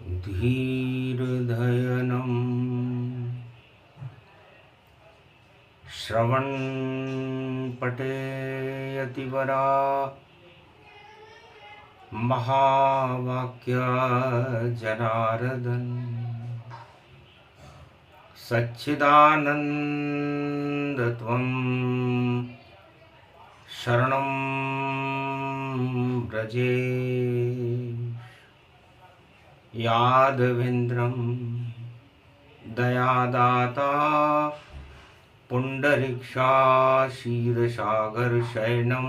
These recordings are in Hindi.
धीर्धयनं श्रवणपटेयतिवरा महावाक्य जनार्दन सच्चिदानन्दत्वं शरणं व्रजे यादवेन्द्रं दयादाता पुण्डरीक्षाशीर्षागरशयनं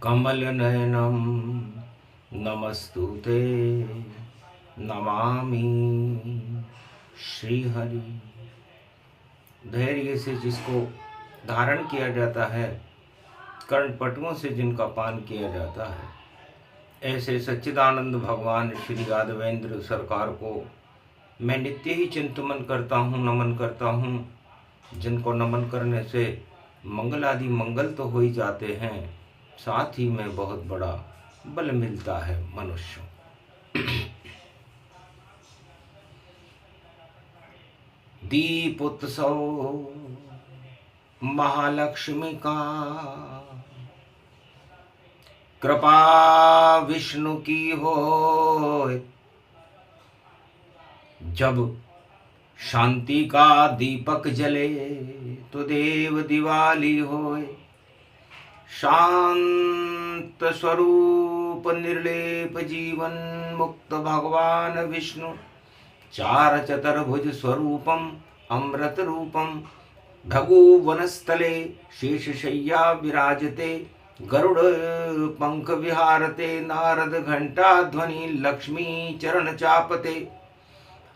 कमलनयनं नमस्तुते नमामि श्रीहरि। धैर्य से जिसको धारण किया जाता है, कर्णपटुओं से जिनका पान किया जाता है, ऐसे सच्चिदानंद भगवान श्री यादवेंद्र सरकार को मैं नित्य ही चिंतन करता हूँ, नमन करता हूँ। जिनको नमन करने से मंगल आदि मंगल तो हो ही जाते हैं, साथ ही में बहुत बड़ा बल मिलता है मनुष्य। दीप उत्सव महालक्ष्मी का, कृपा विष्णु की होय। जब शांति का दीपक जले तो देव दिवाली होय। शांत स्वरूप निर्लेप जीवन मुक्त भगवान विष्णु, चार चतुर्भुज स्वरूपम अमृत रूपम, भगु वनस्थले शेषशय्या विराजते, गरुड़ पंख विहारते, नारद घंटा ध्वनि लक्ष्मी चरण चापते।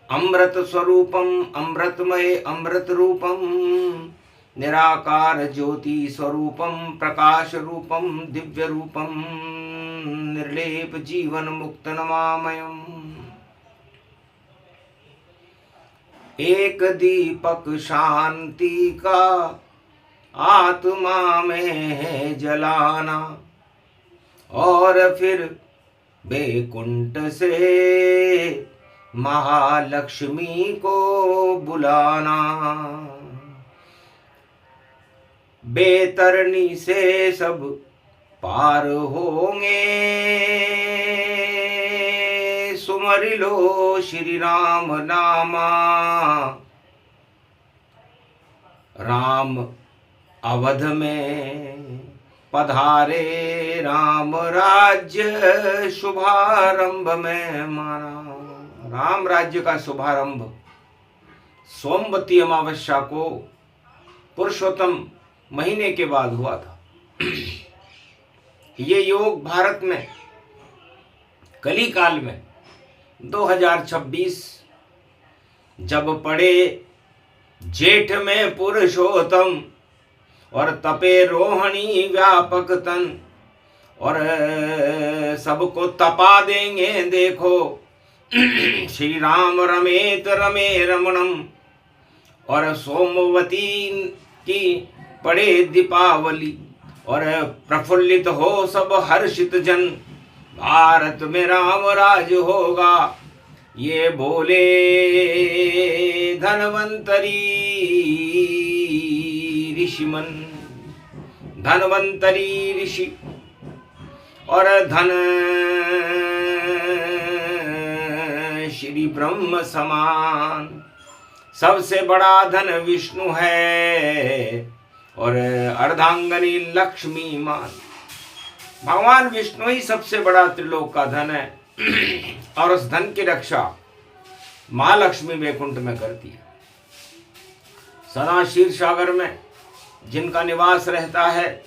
अमृत स्वरूपम अमृतमय अमृत रूपम, निराकार ज्योति स्वरूपम प्रकाश रूपम दिव्य रूपम, निर्लेप जीवन मुक्त नमामयम्। एक दीपक शांति का आत्मा में है जलाना, और फिर बैकुंठ से महालक्ष्मी को बुलाना। बेतरनी से सब पार होंगे, सुमर लो श्री राम नामा। राम अवध में पधारे, राम राज्य शुभारंभ में माना। राम राज्य का शुभारंभ सोमवती अमावस्या को पुरुषोत्तम महीने के बाद हुआ था। ये योग भारत में कली काल में 2026 जब पड़े जेठ में पुरुषोत्तम, और तपे रोहिणी व्यापक तन, और सबको तपा देंगे देखो श्री राम रमेत रमे रमणम। और सोमवती की पड़े दीपावली, और प्रफुल्लित हो सब हर्षित जन, भारत में राम राज होगा। ये बोले धनवंतरी ऋषिमन, धनवंतरी ऋषि और धन श्री ब्रह्म समान। सबसे बड़ा धन विष्णु है, और अर्धांगनी लक्ष्मी मान। भगवान विष्णु ही सबसे बड़ा त्रिलोक का धन है, और उस धन की रक्षा महालक्ष्मी वैकुंठ में करती है। सदा क्षीर सागर में जिनका निवास रहता है,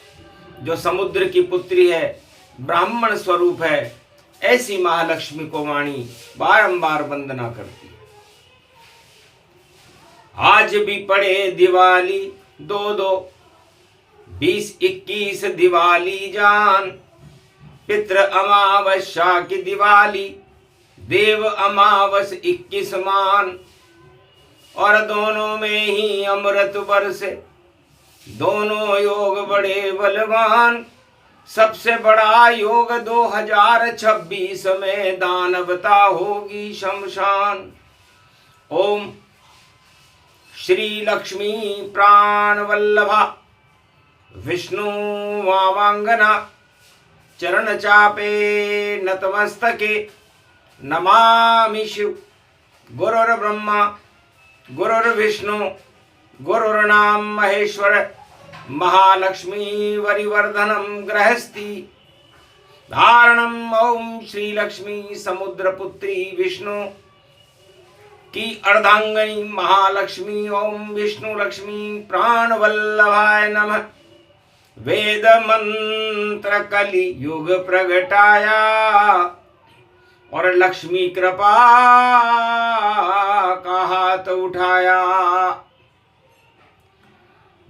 जो समुद्र की पुत्री है, ब्राह्मण स्वरूप है, ऐसी महालक्ष्मी को वाणी बारंबार वंदना करती है। आज भी पड़े दिवाली, 20-21 दिवाली जान। पितृ अमावस्या की दिवाली, देव अमावस 21 मान। और दोनों में ही अमृत बरसे, दोनों योग बड़े बलवान। सबसे बड़ा योग 2026 में दानवता होगी शमशान। ओम श्री लक्ष्मी प्राण वल्लभा विष्णु वामांगना चरण चापे नतमस्तके नमामि शिव। गुरुर्ब्रह्मा गुरुर्विष्णु गुरुर्नाम महेश्वर महालक्ष्मी वरिवर्धनम गृहस्थी धारणम। ओम श्री लक्ष्मी समुद्रपुत्री विष्णु की अर्धांगनी महालक्ष्मी ओम विष्णु लक्ष्मी प्राण वल्लभाय नमः। वेद मंत्र कलि युग प्रगटाया और लक्ष्मी कृपा का हाथ उठाया।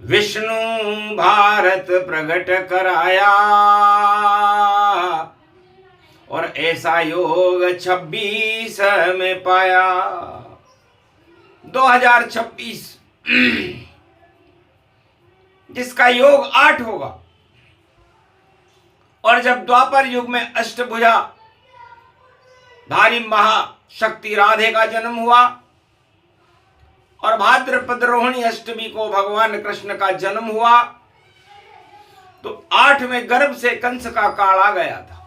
विष्णु भारत प्रगट कराया और ऐसा योग 26 में पाया। 2026 जिसका योग 8 होगा। और जब द्वापर युग में अष्टभुजा धारी महाशक्ति राधे का जन्म हुआ और भाद्रपद रोहिणी अष्टमी को भगवान कृष्ण का जन्म हुआ, तो 8वें गर्भ से कंस का काल आ गया था।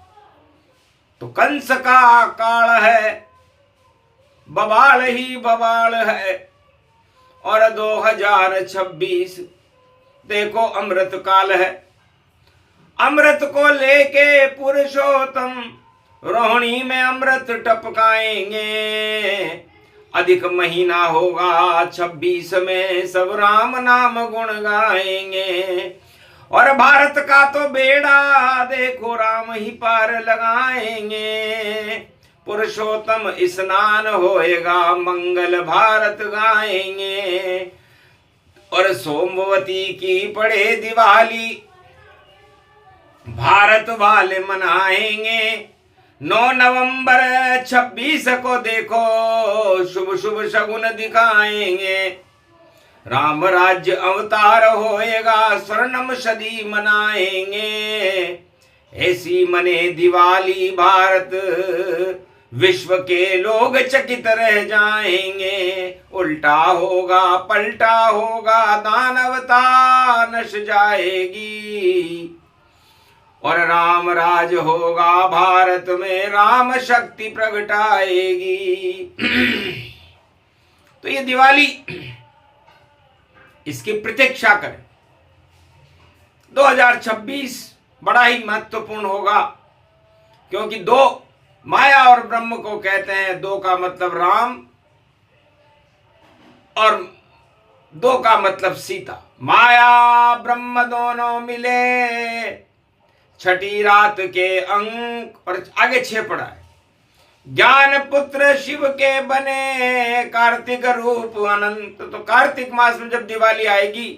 तो कंस का काल है, बवाल ही बवाल है। और 2026 देखो अमृत काल है। अमृत को लेके पुरुषोत्तम रोहिणी में अमृत टपकाएंगे। अधिक महीना होगा 26 में, सब राम नाम गुण गाएंगे। और भारत का तो बेड़ा देखो राम ही पार लगाएंगे। पुरुषोत्तम स्नान होएगा, मंगल भारत गाएंगे। और सोमवती की पड़े दिवाली भारत वाले मनाएंगे। 9 नवंबर 26 को देखो शुभ शुभ शगुन दिखाएंगे। राम राज्य अवतार होएगा, स्वर्णम सदी मनाएंगे। ऐसी मने दिवाली भारत, विश्व के लोग चकित रह जाएंगे। उल्टा होगा पलटा होगा, दानवता नश जाएगी और राम राज होगा भारत में, राम शक्ति प्रगटाएगी। तो ये दिवाली इसकी प्रतीक्षा करें। 2026 बड़ा ही महत्वपूर्ण होगा, क्योंकि 2 माया और ब्रह्म को कहते हैं। 2 का मतलब राम और 2 का मतलब सीता। माया ब्रह्म दोनों मिले, छठी रात के अंक और आगे 6 पड़ा है। ज्ञान पुत्र शिव के बने, कार्तिक रूप अनंत। तो कार्तिक मास में जब दिवाली आएगी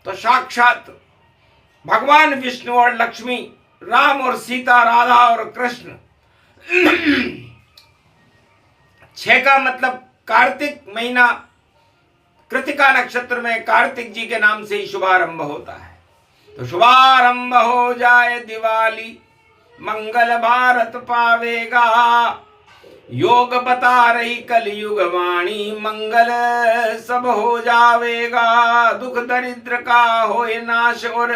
तो साक्षात भगवान विष्णु और लक्ष्मी, राम और सीता, राधा और कृष्ण। 6 का मतलब कार्तिक महीना, कृतिका नक्षत्र में कार्तिक जी के नाम से ही शुभारंभ होता है। तो शुभारंभ हो जाए दिवाली, मंगल भारत पावेगा। योग बता रही कलयुग वाणी, मंगल सब हो जावेगा। दुख दरिद्र का होए नाश और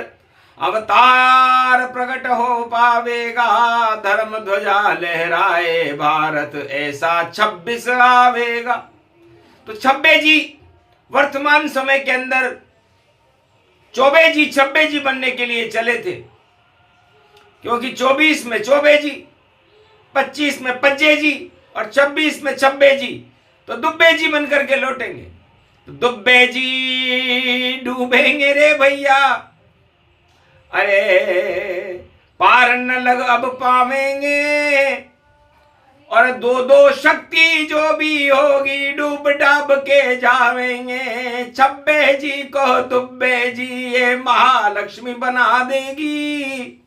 अवतार प्रकट हो पावेगा। धर्म ध्वजा लहराए भारत, ऐसा 26 आवेगा। तो 26 जी वर्तमान समय के अंदर 24 जी 26 जी बनने के लिए चले थे, क्योंकि 24 में 24 जी, 25 में 25 जी और 26 में 26 जी। तो दुब्बे जी बनकर के लौटेंगे। तो दुब्बे जी डूबेंगे रे भैया, अरे पार न लग अब पावेंगे। और 2 शक्ति जो भी होगी डूब डाब के जावेंगे। 26 जी को दुब्बे जी ये महालक्ष्मी बना देगी।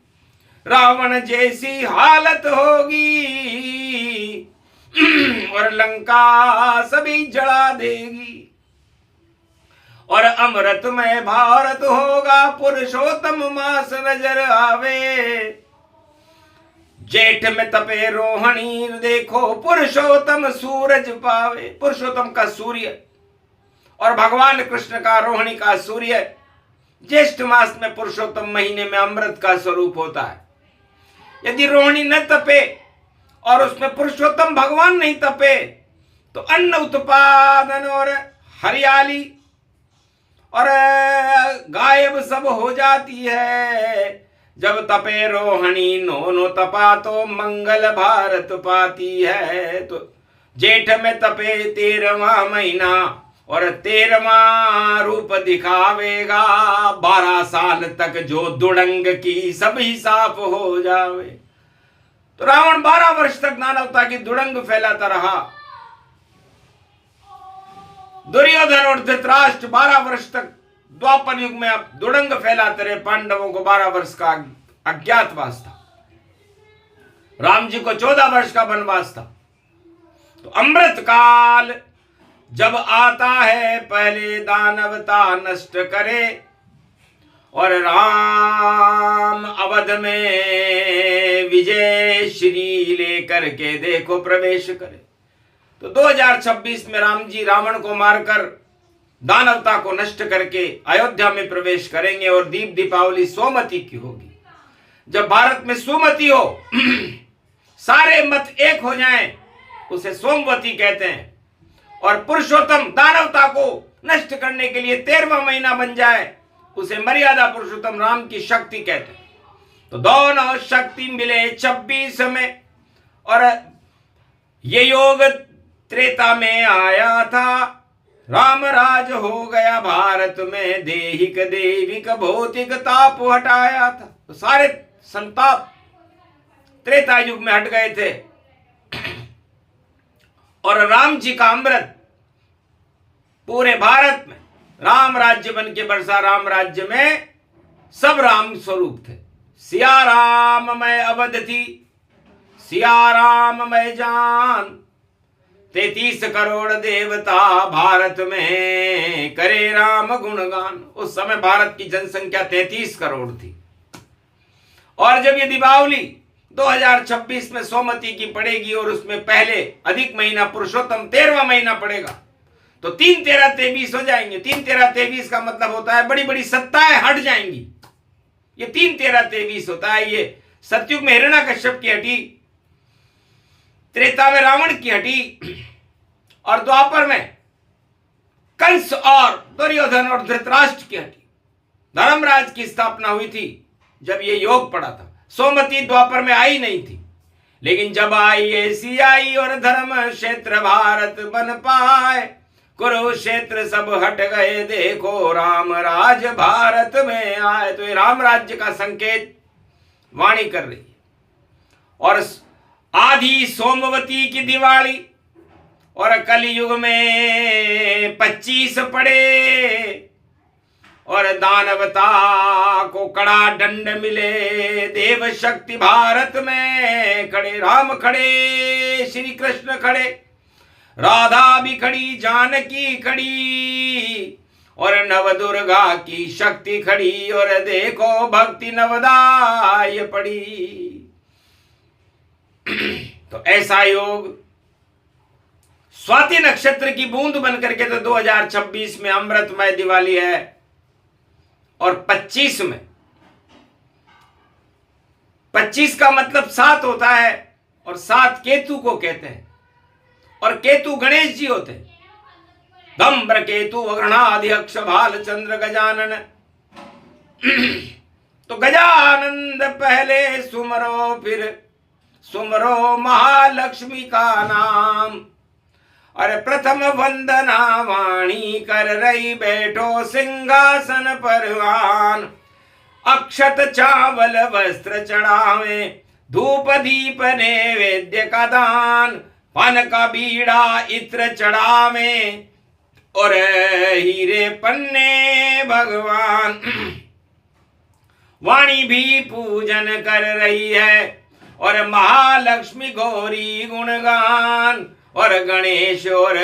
रावण जैसी हालत होगी और लंका सभी जला देगी। और अमृतमय भारत होगा, पुरुषोत्तम मास नजर आवे। जेठ में तपे रोहिणी, देखो पुरुषोत्तम सूरज पावे। पुरुषोत्तम का सूर्य और भगवान कृष्ण का रोहिणी का सूर्य ज्येष्ठ मास में पुरुषोत्तम महीने में अमृत का स्वरूप होता है। यदि रोहिणी न तपे और उसमें पुरुषोत्तम भगवान नहीं तपे तो अन्न उत्पादन और हरियाली और गायब सब हो जाती है। जब तपे रोहिणी नो तपा तो मंगल भारत पाती है। तो जेठ में तपे 13वां महीना और 13वां रूप दिखावेगा। 12 साल तक जो दुड़ंग की सभी साफ हो जावे। तो रावण 12 वर्ष तक नानवता की दुड़ंग फैलाता रहा। दुर्योधन और धृतराष्ट्र 12 वर्ष तक द्वापर युग में अब दुड़ंग फैलाते रहे। पांडवों को 12 वर्ष का अज्ञातवास था। राम जी को 14 वर्ष का वनवास था। तो अमृत काल जब आता है, पहले दानवता नष्ट करे और राम अवध में विजय श्री लेकर के देखो प्रवेश करे। तो 2026 में राम जी रावण को मारकर दानवता को नष्ट करके अयोध्या में प्रवेश करेंगे और दीप दीपावली सोमवती की होगी। जब भारत में सुमति हो सारे मत एक हो जाएं, उसे सोमवती कहते हैं। और पुरुषोत्तम दानवता को नष्ट करने के लिए 13वां महीना बन जाए, उसे मर्यादा पुरुषोत्तम राम की शक्ति कहते हैं। तो दोनों शक्ति मिले 26 में और ये योग त्रेता में आया था। राम राज हो गया भारत में, देहिक देविक भौतिक ताप हटाया था। तो सारे संताप त्रेता युग में हट गए थे और राम जी का अमृत पूरे भारत में राम राज्य बन के बरसा। राम राज्य में सब राम स्वरूप थे। सिया राम मैं अवध थी, सिया राम मैं जान। 33 करोड़ देवता भारत में करे राम गुणगान। उस समय भारत की जनसंख्या 33 करोड़ थी। और जब ये दीपावली 2026 में सोमवती की पड़ेगी और उसमें पहले अधिक महीना पुरुषोत्तम 13वां महीना पड़ेगा, तो 3 13 23 हो जाएंगे। 3 13 23 का मतलब होता है बड़ी बड़ी सत्ताएं हट जाएंगी। ये 3 13 23 होता है। ये सतयुग में हिरण्यकश्यप की हटी, त्रेता में रावण की हटी और द्वापर में कंस और दुर्योधन और धृतराष्ट्र की हटी। धर्मराज की स्थापना हुई थी जब ये योग पड़ा था। सोमवती द्वापर में आई नहीं थी, लेकिन जब आई ऐसी आई और धर्म क्षेत्र भारत बन पाए। कुरुक्षेत्र सब हट गए, देखो राम राज भारत में आए। तो ये राम राज्य का संकेत वाणी कर रही है। और आधी सोमवती की दिवाली और कलयुग में 25 पड़े और दानवता को कड़ा दंड मिले। देव शक्ति भारत में खड़े, राम खड़े, श्री कृष्ण खड़े, राधा भी खड़ी, जानकी खड़ी और नव दुर्गा की शक्ति खड़ी और देखो भक्ति नवदाय पड़ी। तो ऐसा योग स्वाति नक्षत्र की बूंद बनकर के तो 2026 में अमृतमय दिवाली है। और 25 में 25 का मतलब 7 होता है और 7 केतु को कहते हैं और केतु गणेश जी होते हैं। धम्र केतु अग्रणाध्यक्ष भाल चंद्र गजानन। तो गजानंद पहले सुमरो, फिर सुमरो महालक्ष्मी का नाम। अरे प्रथम वंदना वाणी कर रही, बैठो सिंहासन परवान। अक्षत चावल वस्त्र चढ़ावे, धूप दीप नैवेद्य का दान। पान का बीड़ा इत्र चढ़ावे और हीरे पन्ने भगवान। वाणी भी पूजन कर रही है और महालक्ष्मी गौरी गुणगान। और गणेश और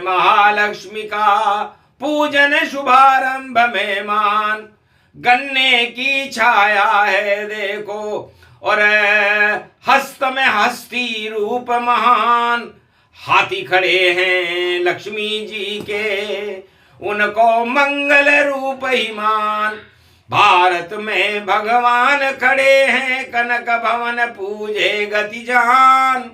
महालक्ष्मी का पूजन शुभारंभ में मान। गन्ने की छाया है देखो और हस्त में हस्ती रूप महान। हाथी खड़े हैं लक्ष्मी जी के, उनको मंगल रूप ही मान। भारत में भगवान खड़े हैं, कनक भवन पूजे गति जान।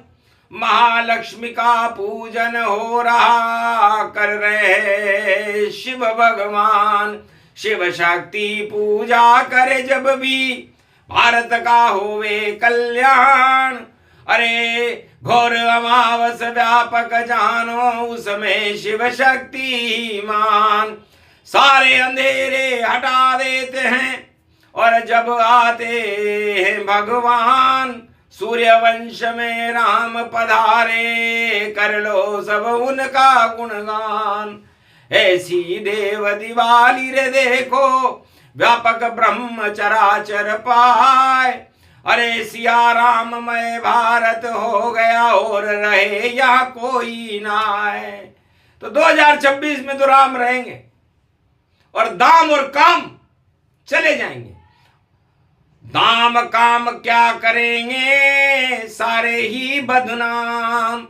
महालक्ष्मी का पूजन हो रहा, कर रहे शिव भगवान। शिव शक्ति पूजा करे जब भी, भारत का होवे कल्याण। अरे घोर अमावस व्यापक जानो, उसमें शिव शक्ति मान। सारे अंधेरे हटा देते हैं और जब आते हैं भगवान। सूर्यवंश में राम पधारे, कर लो सब उनका गुणगान। ऐसी देव दिवाली रे देखो, व्यापक ब्रह्म चराचर पाए। अरे सिया राममय भारत हो गया, और रहे यहाँ कोई ना आए। तो 2026 में तो राम रहेंगे और दाम और काम चले जाएंगे। दाम काम क्या करेंगे, सारे ही बदनाम।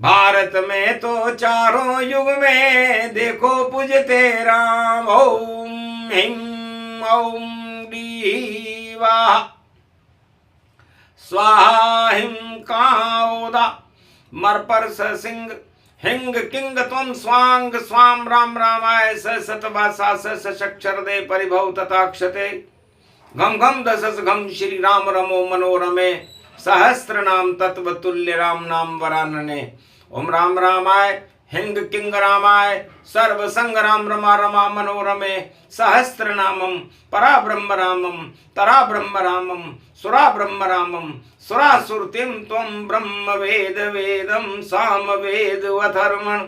भारत में तो चारों युग में देखो पूजते राम। ओम हिम ओम दीवा स्वाहा हिम काओदा मर पर सिंह हिंग किंग त्वम स्वांग स्वाम राम रामाय सतभाषा सक्षर दे परिभव तथा क्षते घम घम दशस घम श्री राम रमो मनोरमे सहस्त्र नाम तत्व तुल्य राम नाम वरानने। ओम राम रामाय हिंग किंग रामाय सर्व संग राम रमा रमा मनोरमे सहस्त्र नामम परा ब्रह्म रामम तरा ब्रह्म रामम सुरा ब्रह्म रामम सुरासुरतिम त्वं ब्रह्म वेद वेदम साम वेद अथर्वण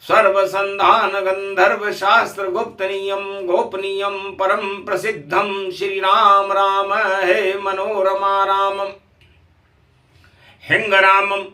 सर्व संधान गंधर्व शास्त्र गुप्तनीयम गोपनीयम परम प्रसिद्धम श्री राम राम है मनोरमा रामम। हिंग रामम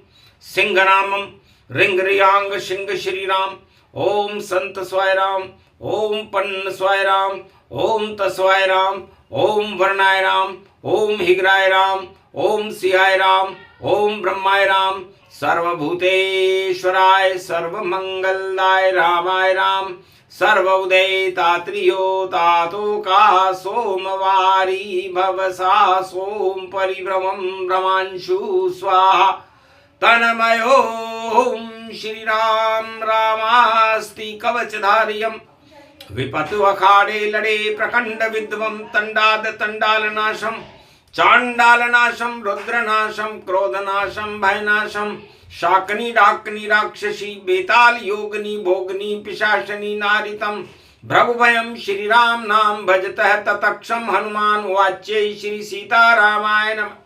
सिंह रामम रिंग रियांग सिंह श्री राम। ओम संत स्वाय राम ओम पन्न स्वाय राम ओम तस्वाय राम ओम वर्णाय राम ओम हिग्राय राम ओम सियाय राम ओम ब्रह्माय राम सर्वभूतेश्वराय सर्वमंगलदाय रामाय राम। सर्व उदय तात्रियो तातो का सोमवारी भवसा सोम परिभ्रमं भ्रमांशु स्वाहा तन्मयो श्री राम रामास्ति कवचधारियम। विपतु अखाड़े लड़े प्रखंड विद्वम तंडाद तंडालनाशम चांडालनाशम रुद्रनाशम क्रोधनाशम भयनाशम शाकनी डाकनी राक्षसी बेताल योगनी भोगनी पिशाचनी नारितम भ्रगुभयम श्री राम नाम भजतः ततक्षम हनुमान वाच्य श्री सीता रामाय नमः।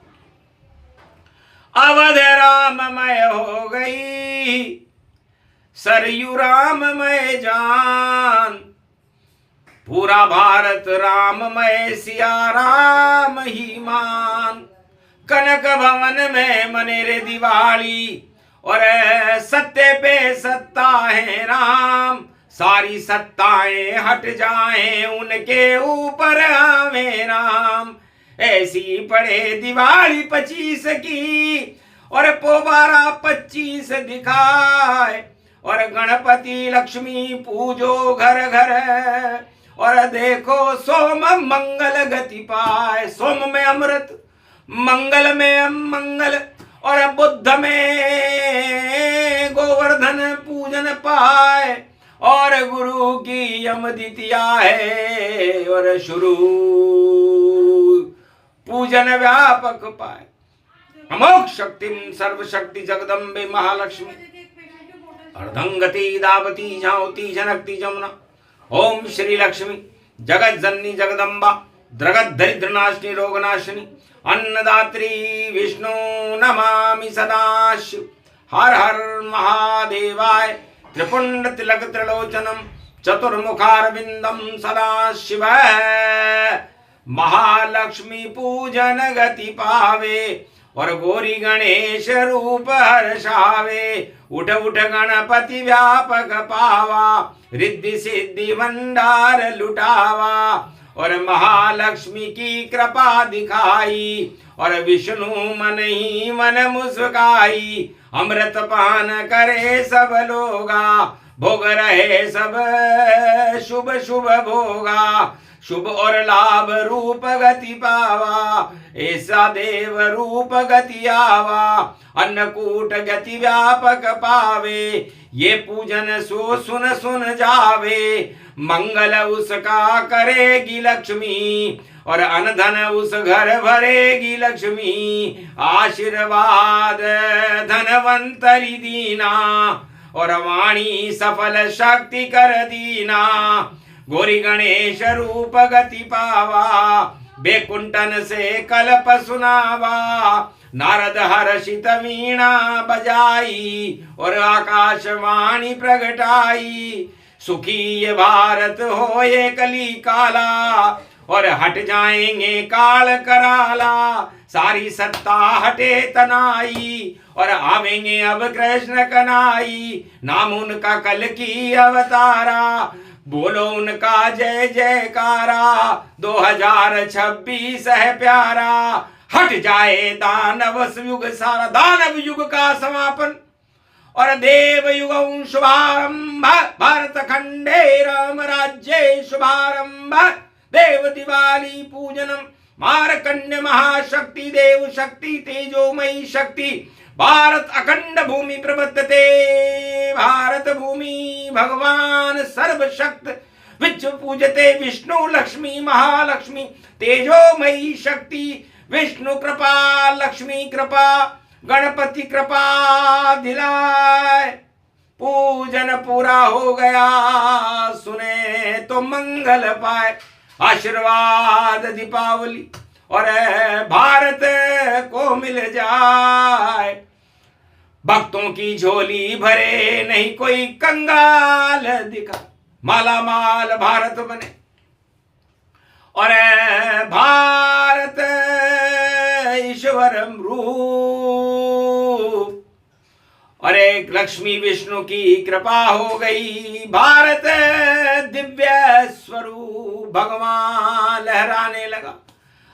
अवध राममय हो गई सरयू राममय जान। पूरा भारत राममय सिया राम ही मान। कनक भवन में मने रे दिवाली और सत्य पे सत्ता है राम। सारी सत्ताएं हट जाएं उनके ऊपर आवे राम। ऐसी पड़े दिवाली 25 की और पोबारा 25 दिखाए। और गणपति लक्ष्मी पूजो घर घर और देखो सोम मंगल गति पाए। सोम में अमृत मंगल में मंगल और बुद्ध में गोवर्धन पूजन पाए। और गुरु की यम द्वितीया है और शुरू पूजन व्यापक पाए। अमोघ शक्तिम सर्वशक्ति जगदम्बे महालक्ष्मी अर्धंगति दावती झांवती जनकती जमुना। ओम श्री लक्ष्मी जगत जननी जगदम्बा द्रगत दरिद्र नाशिनी रोग नाशिनी अन्नदात्री विष्णु नमामि सदाशिव। हर हर महादेवाय त्रिपुंड तिलक त्रिलोचनम चतुर्मुखारविंदम सदाशिव। महालक्ष्मी पूजन गति पावे और गौरी गणेश रूप हर्षावे। उठ उठ गणपति व्यापक पावा, रिद्धि सिद्धि भंडार लुटावा। और महालक्ष्मी की कृपा दिखाई, और विष्णु मन ही मन मुस्काई। अमृत पान करे सब लोगा, भोग रहे सब शुभ शुभ भोगा। शुभ और लाभ रूप गति पावा, ऐसा देव रूप गति आवा। अन्नकूट गति व्यापक पावे, ये पूजन सो सुन सुन जावे। मंगल उसका करेगी लक्ष्मी, और अनधन उस घर भरेगी लक्ष्मी। आशीर्वाद धनवंतरी दीना, और वाणी सफल शक्ति कर दीना। गौरी गणेश रूप गति पावा, बेकुंठन से कल्प सुनावा। नारद हर्षित वीणा बजाई, और आकाशवाणी प्रगटाई। सुखी ये भारत हो ये कली काला, और हट जाएंगे काल कराला। सारी सत्ता हटे तनाई, और आवेंगे अब कृष्ण कनाई। नाम उनका कल की अवतारा, बोलो उनका जय जयकारा। 2026 है प्यारा, हट जाए दानव युग सारा। दानव युग का समापन और देव युग शुभारंभ। भारत खंडे राम राज्य शुभारंभ। देव दिवाली पूजनम मारकंड महाशक्ति देव शक्ति तेजोमयी शक्ति। भारत अखंड भूमि प्रवर्तते, भारत भूमि भगवान सर्वशक्त। विश्व पूजते विष्णु लक्ष्मी महालक्ष्मी, तेजोमयी शक्ति। विष्णु कृपा लक्ष्मी कृपा, गणपति कृपा दिलाए। पूजन पूरा हो गया, सुने तो मंगल पाए। आशीर्वाद दीपावली और भारत को मिल जाए। भक्तों की झोली भरे नहीं कोई कंगाल दिखा, माला माल भारत बने। और भारत ईश्वरम रूप, और एक लक्ष्मी विष्णु की कृपा हो गई। भारत दिव्य स्वरूप भगवान लहराने लगा।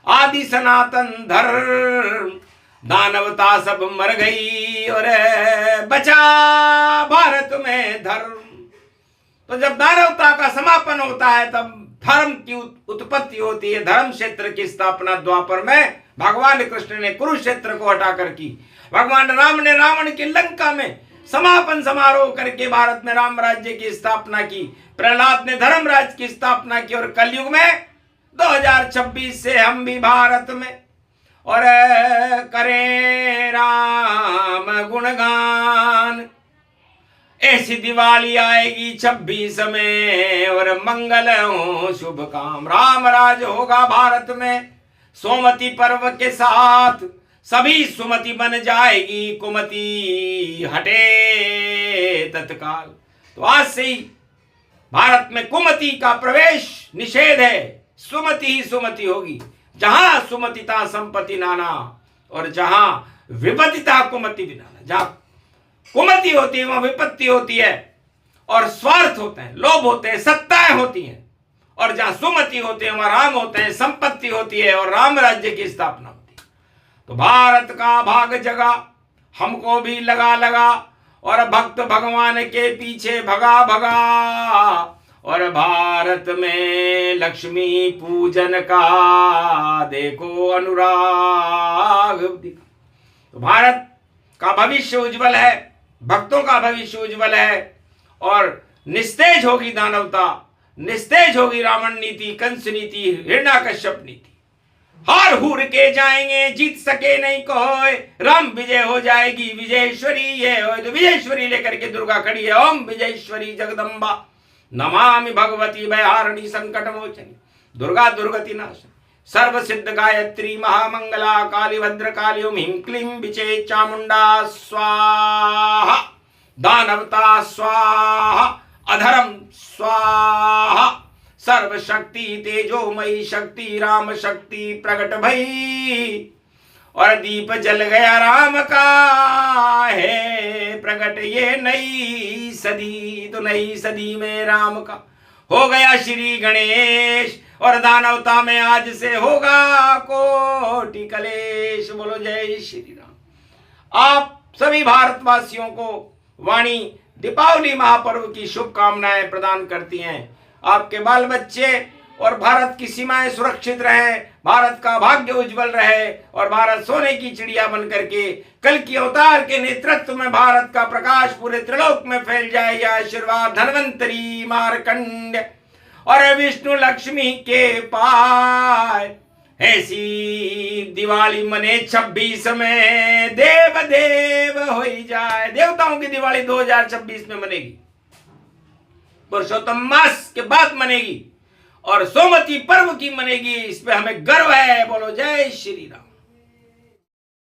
आदि सनातन धर्म, दानवता सब मर गई और बचा भारत में धर्म। तो जब दानवता का समापन होता है तब धर्म की उत्पत्ति होती है। धर्म क्षेत्र की स्थापना द्वापर में भगवान कृष्ण ने कुरुक्षेत्र को हटाकर की। भगवान राम ने रावण की लंका में समापन समारोह करके भारत में राम राज्य की स्थापना की। प्रहलाद ने धर्म राज्य की स्थापना की। और कलयुग में 2026 से हम भी भारत में और करें राम गुणगान। ऐसी दिवाली आएगी 26 में और मंगल हो शुभ काम। राम राज होगा भारत में। सोमती पर्व के साथ सभी सुमति बन जाएगी, कुमति हटे तत्काल। तो आज से ही भारत में कुमति का प्रवेश निषेध है। सुमति ही सुमति होगी। जहां सुमतिता संपत्ति नाना और जहां विपत्तिता कुमति भी नाना। जहां कुमति होती है वहां विपत्ति होती है और स्वार्थ होते हैं, लोभ होते हैं, सत्ताएं होती हैं। और जहां सुमति होते हैं वहां राम होते हैं, संपत्ति होती है और राम राज्य की स्थापना होती है। तो भारत का भाग जगा, हमको भी लगा लगा और भक्त भगवान के पीछे भगा भगा। और भारत में लक्ष्मी पूजन का देखो अनुराग दिखा। तो भारत का भविष्य उज्जवल है, भक्तों का भविष्य उज्जवल है। और निस्तेज होगी दानवता, निस्तेज होगी रावण नीति, कंस नीति, हिरण्यकश्यप नीति। हार हूर के जाएंगे, जीत सके नहीं कोई। राम विजय हो जाएगी, विजयेश्वरी ये हो। तो विजयेश्वरी लेकर के दुर्गा खड़ी है। ओम विजयेश्वरी जगदम्बा नमामि भगवती भयहारिणी संकट मोचनी दुर्गा दुर्गति नाशनी सर्व सिद्ध गायत्री महामंगला काली भद्रकाली ओम ह्रीं क्लीं विचे चामुंडा स्वाहा। दानवता स्वाहा, अधर्म स्वाहा। सर्व शक्ति तेजोमयी शक्ति राम शक्ति प्रकट भई। और दीप जल गया राम का, है प्रकट ये नई सदी। तो नई सदी में राम का हो गया श्री गणेश, और दानवता में आज से होगा कोटि कलेश। बोलो जय श्री राम। आप सभी भारतवासियों को वाणी दीपावली महापर्व की शुभकामनाएं प्रदान करती हैं। आपके बाल बच्चे और भारत की सीमाएं सुरक्षित रहे, भारत का भाग्य उज्जवल रहे, और भारत सोने की चिड़िया बन करके कल की अवतार के नेतृत्व में भारत का प्रकाश पूरे त्रिलोक में फैल जाए। यह आशीर्वाद धन्वंतरी मार्कंड और विष्णु लक्ष्मी के पाए। ऐसी दिवाली मने 26 में देव देव हो जाए। देवताओं की दिवाली 2026 में मनेगी, पुरुषोत्तम मास के बाद मनेगी, और सोमवती पर्व की मनेगी। इस पे हमें गर्व है। बोलो जय श्री राम।